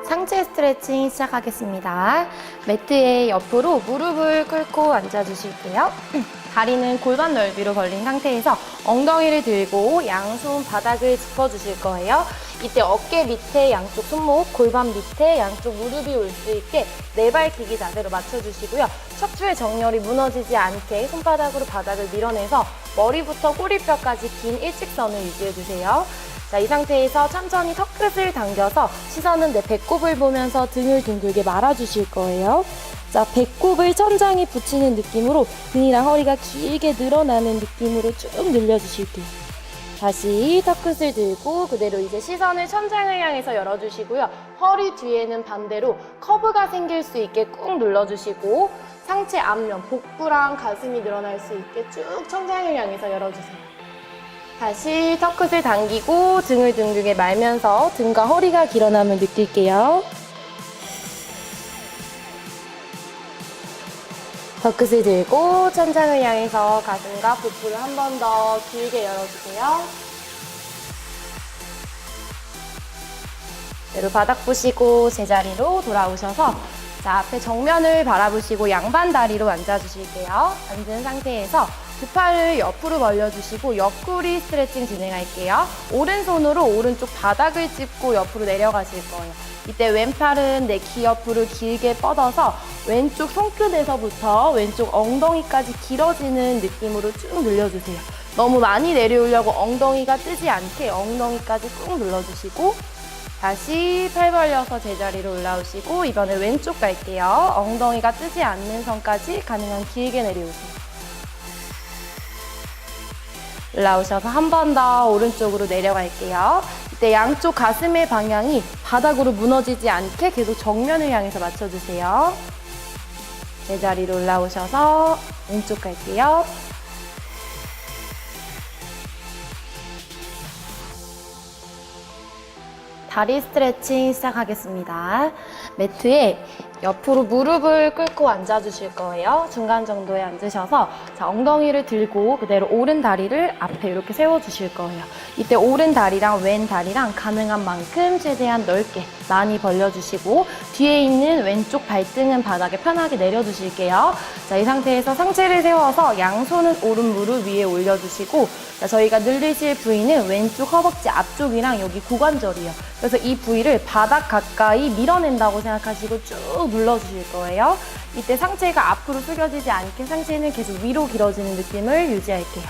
상체 스트레칭 시작하겠습니다. 매트의 옆으로 무릎을 꿇고 앉아주실게요. 다리는 골반 넓이로 벌린 상태에서 엉덩이를 들고 양손 바닥을 짚어주실 거예요. 이때 어깨 밑에 양쪽 손목, 골반 밑에 양쪽 무릎이 올 수 있게 내발기기 자세로 맞춰주시고요. 척추의 정렬이 무너지지 않게 손바닥으로 바닥을 밀어내서 머리부터 꼬리뼈까지 긴 일직선을 유지해주세요. 자, 이 상태에서 천천히 턱끝을 당겨서 시선은 내 배꼽을 보면서 등을 둥글게 말아주실 거예요. 자, 배꼽을 천장에 붙이는 느낌으로 등이랑 허리가 길게 늘어나는 느낌으로 쭉 늘려주실게요. 다시 턱끝을 들고 그대로 이제 시선을 천장을 향해서 열어주시고요. 허리 뒤에는 반대로 커브가 생길 수 있게 꾹 눌러주시고 상체 앞면, 복부랑 가슴이 늘어날 수 있게 쭉 천장을 향해서 열어주세요. 다시 턱끝을 당기고 등을 둥글게 말면서 등과 허리가 길어남을 느낄게요. 턱끝을 들고 천장을 향해서 가슴과 복부를 한 번 더 길게 열어주세요. 그대로 바닥 보시고 제자리로 돌아오셔서 자, 앞에 정면을 바라보시고 양반 다리로 앉아주실게요. 앉은 상태에서 두 팔을 옆으로 벌려주시고 옆구리 스트레칭 진행할게요. 오른손으로 오른쪽 바닥을 짚고 옆으로 내려가실 거예요. 이때 왼팔은 내 귀 옆으로 길게 뻗어서 왼쪽 손끝에서부터 왼쪽 엉덩이까지 길어지는 느낌으로 쭉 늘려주세요. 너무 많이 내려오려고 엉덩이가 뜨지 않게 엉덩이까지 꾹 눌러주시고 다시 팔 벌려서 제자리로 올라오시고 이번에 왼쪽 갈게요. 엉덩이가 뜨지 않는 선까지 가능한 길게 내려오세요. 올라오셔서 한 번 더 오른쪽으로 내려갈게요. 이때 양쪽 가슴의 방향이 바닥으로 무너지지 않게 계속 정면을 향해서 맞춰주세요. 제자리로 올라오셔서 왼쪽 갈게요. 다리 스트레칭 시작하겠습니다. 매트에 옆으로 무릎을 꿇고 앉아주실 거예요. 중간 정도에 앉으셔서 자, 엉덩이를 들고 그대로 오른 다리를 앞에 이렇게 세워주실 거예요. 이때 오른 다리랑 왼 다리랑 가능한 만큼 최대한 넓게 많이 벌려주시고 뒤에 있는 왼쪽 발등은 바닥에 편하게 내려주실게요. 자, 이 상태에서 상체를 세워서 양손은 오른 무릎 위에 올려주시고 자, 저희가 늘리실 부위는 왼쪽 허벅지 앞쪽이랑 여기 고관절이에요. 그래서 이 부위를 바닥 가까이 밀어낸다고 생각하시고 쭉 눌러주실 거예요. 이때 상체가 앞으로 숙여지지 않게 상체는 계속 위로 길어지는 느낌을 유지할게요.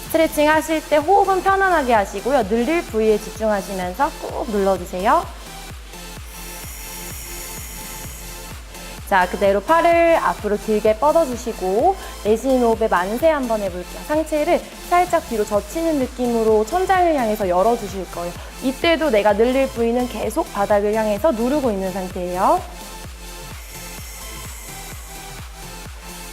스트레칭 하실 때 호흡은 편안하게 하시고요. 늘릴 부위에 집중하시면서 꾹 눌러주세요. 자, 그대로 팔을 앞으로 길게 뻗어주시고 내쉬는 호흡에 만세 한번 해볼게요. 상체를 살짝 뒤로 젖히는 느낌으로 천장을 향해서 열어주실 거예요. 이때도 내가 늘릴 부위는 계속 바닥을 향해서 누르고 있는 상태예요.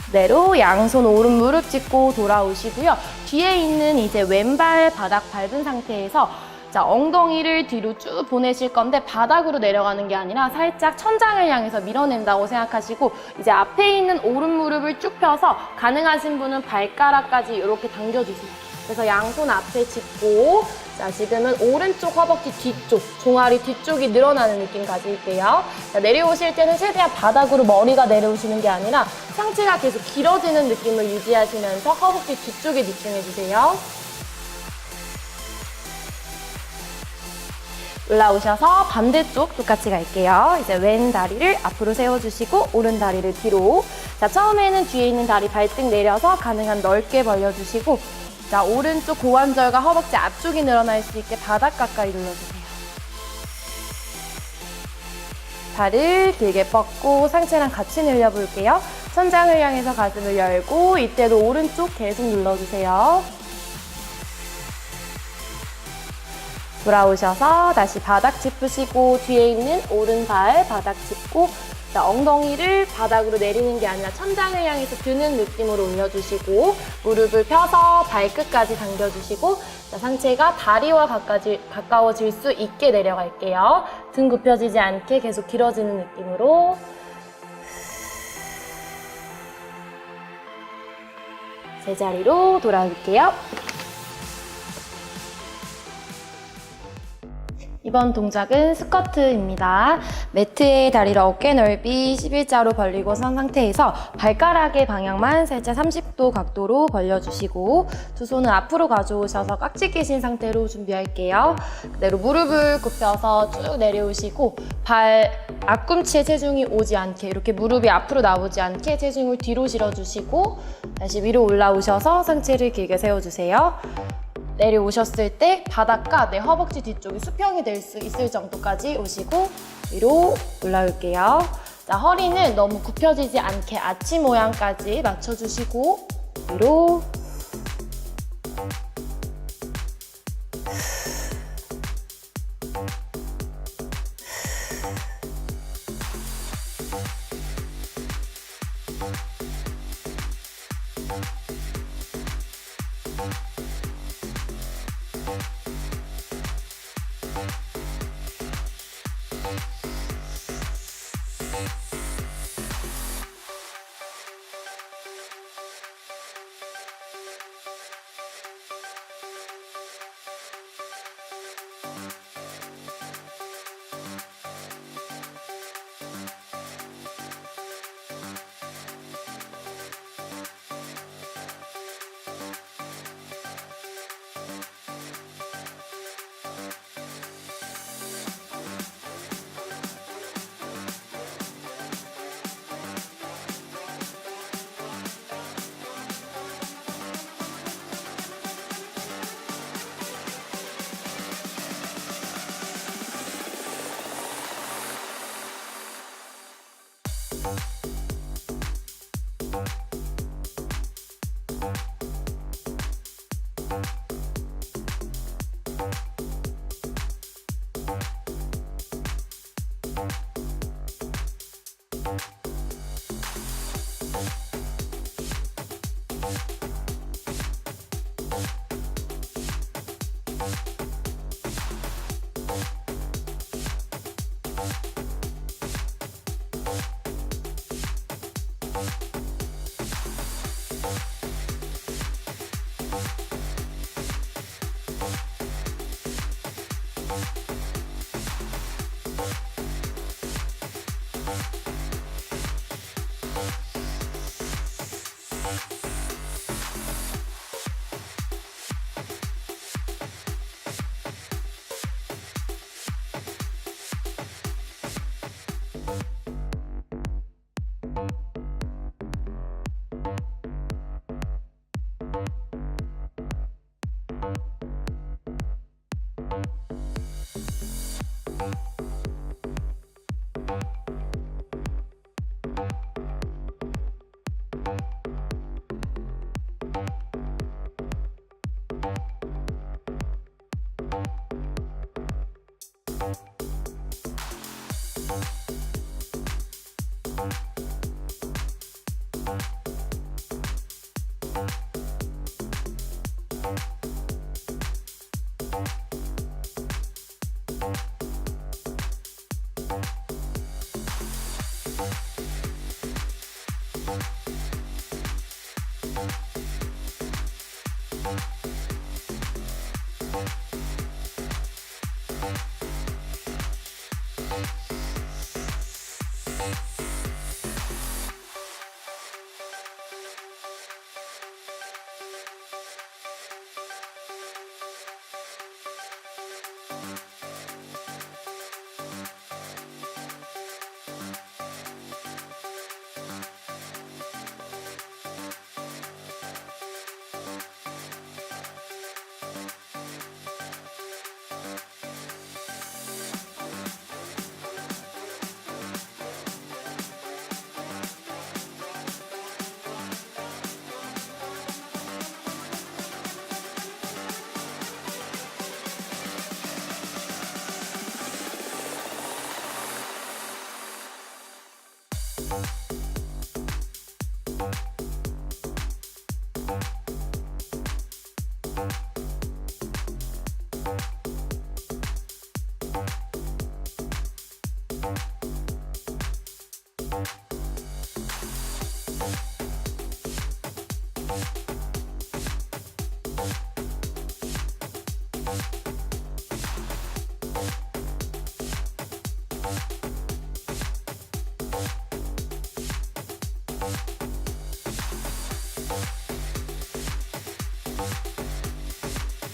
그대로 양손 오른 무릎 짚고 돌아오시고요. 뒤에 있는 이제 왼발 바닥 밟은 상태에서 자, 엉덩이를 뒤로 쭉 보내실 건데 바닥으로 내려가는 게 아니라 살짝 천장을 향해서 밀어낸다고 생각하시고 이제 앞에 있는 오른 무릎을 쭉 펴서 가능하신 분은 발가락까지 이렇게 당겨주세요. 그래서 양손 앞에 짚고 자, 지금은 오른쪽 허벅지 뒤쪽, 종아리 뒤쪽이 늘어나는 느낌 가질게요. 자, 내려오실 때는 최대한 바닥으로 머리가 내려오시는 게 아니라 상체가 계속 길어지는 느낌을 유지하시면서 허벅지 뒤쪽에 집중해주세요. 올라오셔서 반대쪽 똑같이 갈게요. 이제 왼 다리를 앞으로 세워주시고 오른 다리를 뒤로. 자, 처음에는 뒤에 있는 다리 발등 내려서 가능한 넓게 벌려주시고 자, 오른쪽 고관절과 허벅지 앞쪽이 늘어날 수 있게 바닥 가까이 눌러주세요. 발을 길게 뻗고 상체랑 같이 늘려볼게요. 천장을 향해서 가슴을 열고 이때도 오른쪽 계속 눌러주세요. 돌아오셔서 다시 바닥 짚으시고 뒤에 있는 오른발 바닥 짚고 자, 엉덩이를 바닥으로 내리는 게 아니라 천장을 향해서 드는 느낌으로 올려주시고 무릎을 펴서 발끝까지 당겨주시고 자, 상체가 다리와 가까워질 수 있게 내려갈게요. 등 굽혀지지 않게 계속 길어지는 느낌으로 제자리로 돌아올게요. 이번 동작은 스쿼트입니다. 매트의 다리를 어깨 넓이 11자로 벌리고 선 상태에서 발가락의 방향만 살짝 30도 각도로 벌려주시고 두 손은 앞으로 가져오셔서 깍지 끼신 상태로 준비할게요. 그대로 무릎을 굽혀서 쭉 내려오시고 발 앞꿈치에 체중이 오지 않게 이렇게 무릎이 앞으로 나오지 않게 체중을 뒤로 실어주시고 다시 위로 올라오셔서 상체를 길게 세워주세요. 내려오셨을 때 바닥과 내 허벅지 뒤쪽이 수평이 될 수 있을 정도까지 오시고 위로 올라올게요. 자, 허리는 너무 굽혀지지 않게 아치 모양까지 맞춰주시고 위로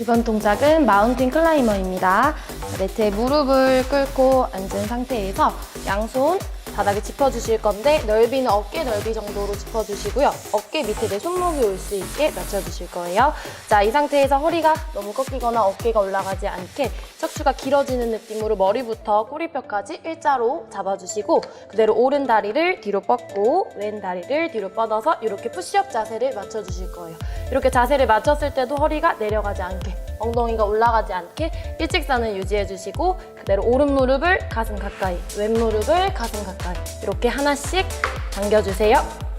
이번 동작은 마운틴 클라이머입니다. 매트에 무릎을 꿇고 앉은 상태에서 양손 바닥에 짚어주실 건데 넓이는 어깨 넓이 정도로 짚어주시고요. 어깨 밑에 내 손목이 올 수 있게 맞춰주실 거예요. 자, 이 상태에서 허리가 너무 꺾이거나 어깨가 올라가지 않게 척추가 길어지는 느낌으로 머리부터 꼬리뼈까지 일자로 잡아주시고 그대로 오른 다리를 뒤로 뻗고 왼 다리를 뒤로 뻗어서 이렇게 푸시업 자세를 맞춰주실 거예요. 이렇게 자세를 맞췄을 때도 허리가 내려가지 않게 엉덩이가 올라가지 않게 일직선을 유지해주시고 그대로 오른 무릎을 가슴 가까이 왼 무릎을 가슴 가까이 이렇게 하나씩 당겨주세요.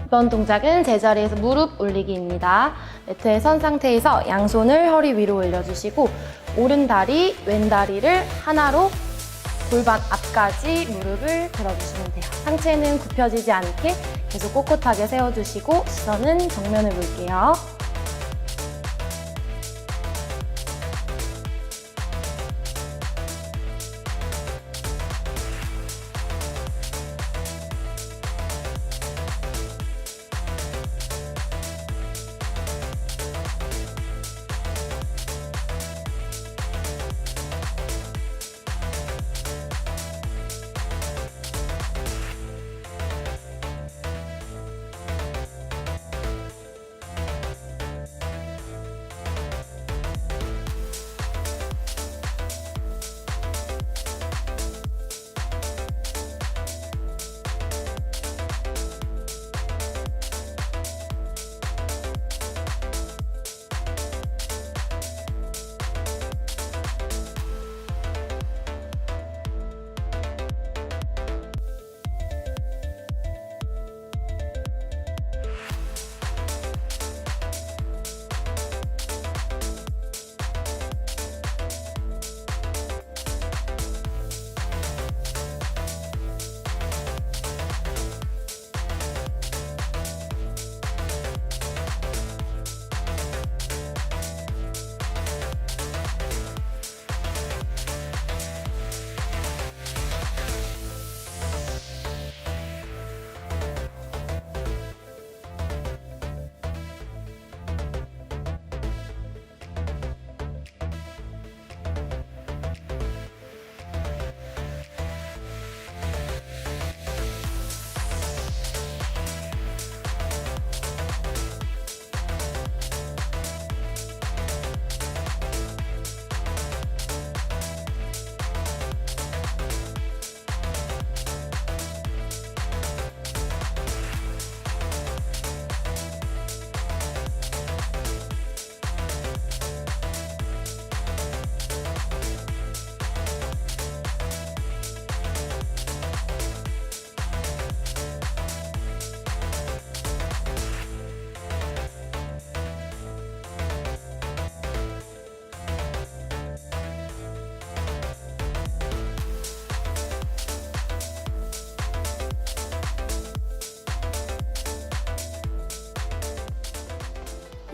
이번 동작은 제자리에서 무릎 올리기입니다. 매트에 선 상태에서 양손을 허리 위로 올려주시고 오른 다리, 왼 다리를 하나로 골반 앞까지 무릎을 들어주시면 돼요. 상체는 굽혀지지 않게 계속 꼿꼿하게 세워주시고 시선은 정면을 볼게요.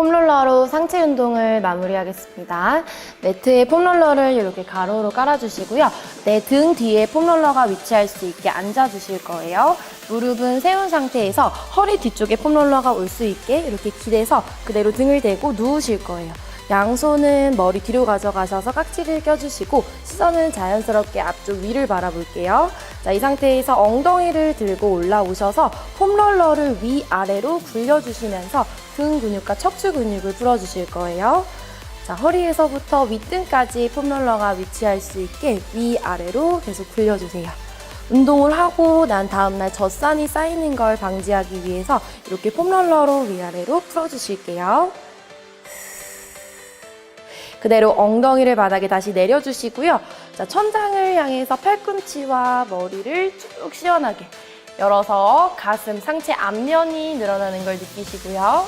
폼롤러로 상체 운동을 마무리하겠습니다. 매트에 폼롤러를 이렇게 가로로 깔아주시고요. 내 등 뒤에 폼롤러가 위치할 수 있게 앉아주실 거예요. 무릎은 세운 상태에서 허리 뒤쪽에 폼롤러가 올 수 있게 이렇게 기대서 그대로 등을 대고 누우실 거예요. 양손은 머리 뒤로 가져가셔서 깍지를 껴주시고 시선은 자연스럽게 앞쪽 위를 바라볼게요. 자, 이 상태에서 엉덩이를 들고 올라오셔서 폼롤러를 위아래로 굴려주시면서 등 근육과 척추 근육을 풀어주실 거예요. 자, 허리에서부터 윗등까지 폼롤러가 위치할 수 있게 위아래로 계속 굴려주세요. 운동을 하고 난 다음날 젖산이 쌓이는 걸 방지하기 위해서 이렇게 폼롤러로 위아래로 풀어주실게요. 그대로 엉덩이를 바닥에 다시 내려주시고요. 자, 천장을 향해서 팔꿈치와 머리를 쭉 시원하게 열어서 가슴, 상체 앞면이 늘어나는 걸 느끼시고요.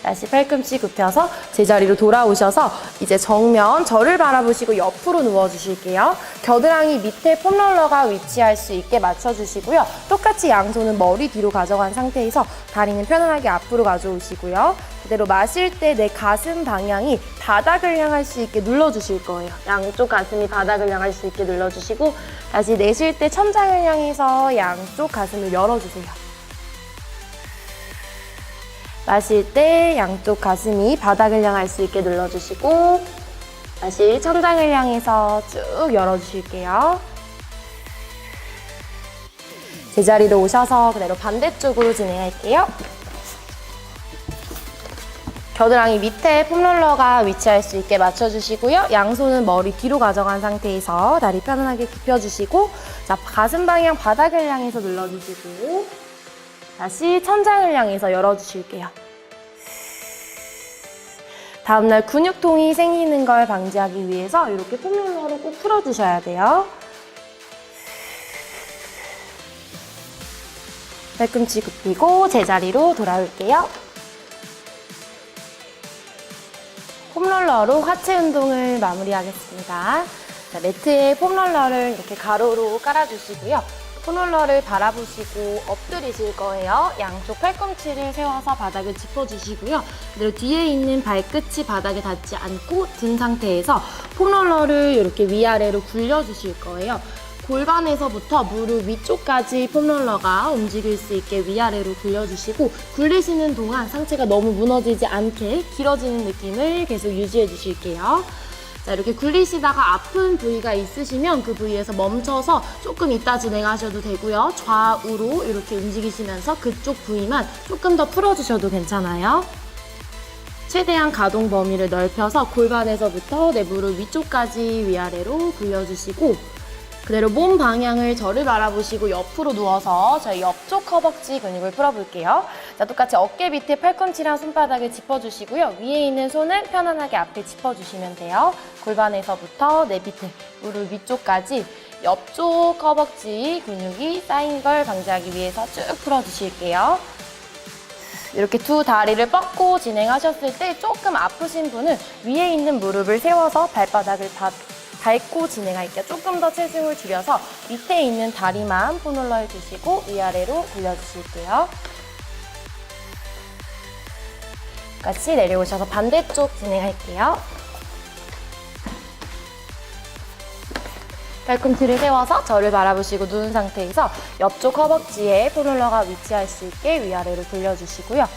다시 팔꿈치 굽혀서 제자리로 돌아오셔서 이제 정면 저를 바라보시고 옆으로 누워주실게요. 겨드랑이 밑에 폼롤러가 위치할 수 있게 맞춰주시고요. 똑같이 양손은 머리 뒤로 가져간 상태에서 다리는 편안하게 앞으로 가져오시고요. 그대로 마실 때 내 가슴 방향이 바닥을 향할 수 있게 눌러주실 거예요. 양쪽 가슴이 바닥을 향할 수 있게 눌러주시고 다시 내쉴 때 천장을 향해서 양쪽 가슴을 열어주세요. 마실 때 양쪽 가슴이 바닥을 향할 수 있게 눌러주시고 다시 천장을 향해서 쭉 열어주실게요. 제자리로 오셔서 그대로 반대쪽으로 진행할게요. 겨드랑이 밑에 폼롤러가 위치할 수 있게 맞춰주시고요. 양손은 머리 뒤로 가져간 상태에서 다리 편안하게 굽혀주시고 자, 가슴 방향 바닥을 향해서 눌러주시고 다시 천장을 향해서 열어주실게요. 다음날 근육통이 생기는 걸 방지하기 위해서 이렇게 폼롤러로 꼭 풀어주셔야 돼요. 팔꿈치 굽히고 제자리로 돌아올게요. 폼롤러로 하체 운동을 마무리하겠습니다. 자, 매트에 폼롤러를 이렇게 가로로 깔아주시고요. 폼롤러를 바라보시고 엎드리실 거예요. 양쪽 팔꿈치를 세워서 바닥을 짚어주시고요. 그리고 뒤에 있는 발끝이 바닥에 닿지 않고 든 상태에서 폼롤러를 이렇게 위아래로 굴려주실 거예요. 골반에서부터 무릎 위쪽까지 폼롤러가 움직일 수 있게 위아래로 굴려주시고 굴리시는 동안 상체가 너무 무너지지 않게 길어지는 느낌을 계속 유지해 주실게요. 자, 이렇게 굴리시다가 아픈 부위가 있으시면 그 부위에서 멈춰서 조금 이따 진행하셔도 되고요. 좌우로 이렇게 움직이시면서 그쪽 부위만 조금 더 풀어주셔도 괜찮아요. 최대한 가동 범위를 넓혀서 골반에서부터 내 무릎 위쪽까지 위아래로 굴려주시고 그대로 몸 방향을 저를 바라보시고 옆으로 누워서 저희 옆쪽 허벅지 근육을 풀어볼게요. 자, 똑같이 어깨 밑에 팔꿈치랑 손바닥을 짚어주시고요. 위에 있는 손은 편안하게 앞에 짚어주시면 돼요. 골반에서부터 내 밑에 무릎 위쪽까지 옆쪽 허벅지 근육이 쌓인 걸 방지하기 위해서 쭉 풀어주실게요. 이렇게 두 다리를 뻗고 진행하셨을 때 조금 아프신 분은 위에 있는 무릎을 세워서 발바닥을 밟고 진행할게요. 조금 더 체중을 줄여서 밑에 있는 다리만 폼롤러에 두시고 위아래로 돌려주실게요. 같이 내려오셔서 반대쪽 진행할게요. 팔꿈치를 세워서 저를 바라보시고 누운 상태에서 옆쪽 허벅지에 폼롤러가 위치할 수 있게 위아래로 돌려주시고요.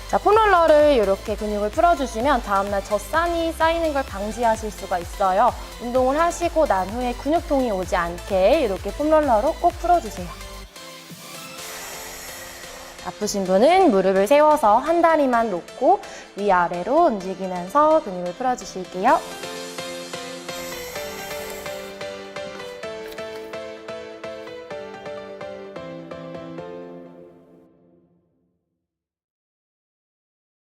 자, 폼롤러를 이렇게 근육을 풀어주시면 다음날 젖산이 쌓이는 걸 방지하실 수가 있어요. 운동을 하시고 난 후에 근육통이 오지 않게 이렇게 폼롤러로 꼭 풀어주세요. 아프신 분은 무릎을 세워서 한 다리만 놓고 위아래로 움직이면서 근육을 풀어주실게요.